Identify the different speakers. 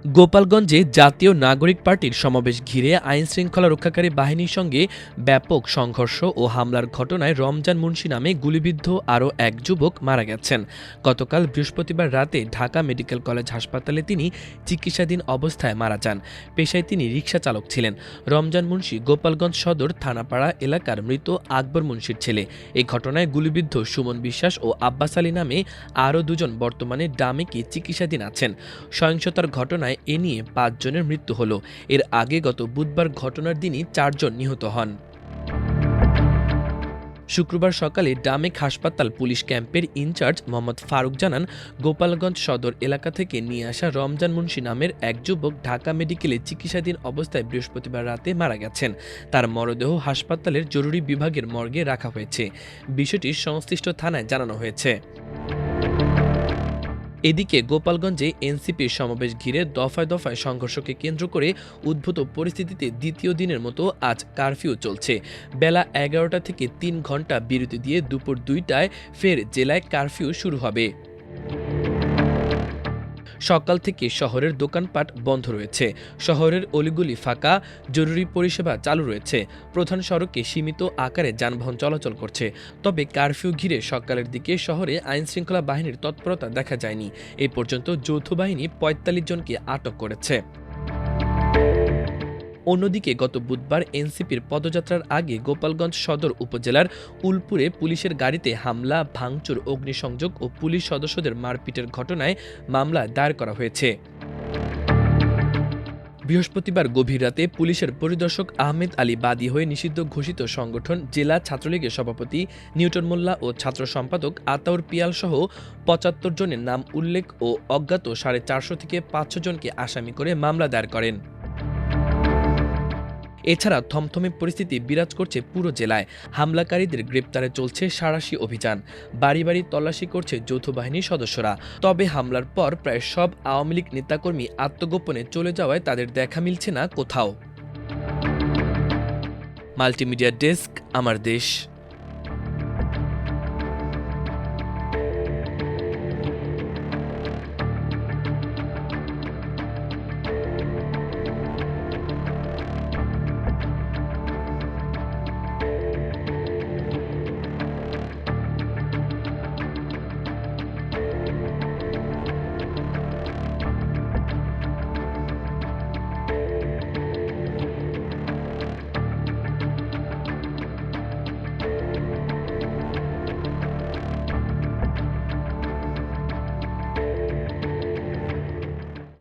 Speaker 1: গোপালগঞ্জে জাতীয় নাগরিক পার্টির সমাবেশ ঘিরে আইনশৃঙ্খলা রক্ষাকারী বাহিনীর সঙ্গে ব্যাপক সংঘর্ষ ও হামলার ঘটনায় রমজান মুন্সি নামে গুলিবিদ্ধ আরও এক যুবক মারা গেছেন। গতকাল বৃহস্পতিবার রাতে ঢাকা মেডিকেল কলেজ হাসপাতালে তিনি চিকিৎসাধীন অবস্থায় মারা যান। পেশায় তিনি রিকশা চালক ছিলেন। রমজান মুন্সি গোপালগঞ্জ সদর থানাপাড়া এলাকার মৃত আকবর মুন্সির ছেলে। এই ঘটনায় গুলিবিদ্ধ সুমন বিশ্বাস ও আব্বাস আলী নামে আরও দুজন বর্তমানে ডামেকে চিকিৎসাধীন আছেন। সহিংসতার ঘটনায় এ নিয়ে ৫ জনের মৃত্যু হল। এর আগে গত বুধবার ঘটনার দিনই ৪ জন নিহত হন। শুক্রবার সকালে ডামেক হাসপাতাল পুলিশ ক্যাম্পের ইনচার্জ মোহাম্মদ ফারুক জানান, গোপালগঞ্জ সদর এলাকা থেকে নিয়ে আসা রমজান মুন্সি নামের এক যুবক ঢাকা মেডিকেলে চিকিৎসাধীন অবস্থায় বৃহস্পতিবার রাতে মারা গেছেন। তার মরদেহ হাসপাতালের জরুরি বিভাগের মর্গে রাখা হয়েছে। বিষয়টি সংশ্লিষ্ট থানায় জানানো হয়েছে। এদিকে গোপালগঞ্জে এনসিপির সমাবেশ ঘিরে দফায় দফায় সংঘর্ষকে কেন্দ্র করে উদ্ভূত পরিস্থিতিতে দ্বিতীয় দিনের মতো আজ কারফিউ চলছে। বেলা ১১টা থেকে ৩ ঘণ্টা বিরতি দিয়ে দুপুর ২টায় ফের জেলায় কারফিউ শুরু হবে। সকাল থেকে শহরের দোকানপাট বন্ধ রয়েছে। শহরের অলিগলি ফাঁকা, জরুরি পরিষেবা চালু রয়েছে। প্রধান সড়কে সীমিত আকারে যানবাহন চলাচল করছে। তবে কারফিউ ঘিরে সকালের দিকে শহরে আইনশৃঙ্খলা বাহিনীর তৎপরতা দেখা যায়নি। এ পর্যন্ত যৌথ বাহিনী ৪৫ জনকে আটক করেছে। অন্যদিকে গত বুধবার এনসিপির পদযাত্রার আগে গোপালগঞ্জ সদর উপজেলার উলপুরে পুলিশের গাড়িতে হামলা, ভাঙচুর, অগ্নিসংযোগ ও পুলিশ সদস্যদের মারপিটের ঘটনায় মামলা দায়ের করা হয়েছে। বৃহস্পতিবার গভীর রাতে পুলিশের পরিদর্শক আহমেদ আলী বাদী হয়ে নিষিদ্ধ ঘোষিত সংগঠন জেলা ছাত্রলীগের সভাপতি নিউটন মোল্লা ও ছাত্র সম্পাদক আতাউর পিয়াল সহ ৭৫ জনের নাম উল্লেখ ও অজ্ঞাত ৪৫০ থেকে ৫০০ জনকে আসামি করে মামলা দায়ের করেন। এছাড়া থমথমে পরিস্থিতি বিরাজ করছে পুরো জেলায়। হামলাকারীদের গ্রেপ্তারে চলছে সাঁড়াশি অভিযান। বাড়ি বাড়ি তল্লাশি করছে যৌথ বাহিনীর সদস্যরা। তবে হামলার পর প্রায় সব আওয়ামী লীগ নেতাকর্মী আত্মগোপনে চলে যাওয়ায় তাদের দেখা মিলছে না কোথাও। মাল্টিমিডিয়া ডেস্ক, আমার দেশ।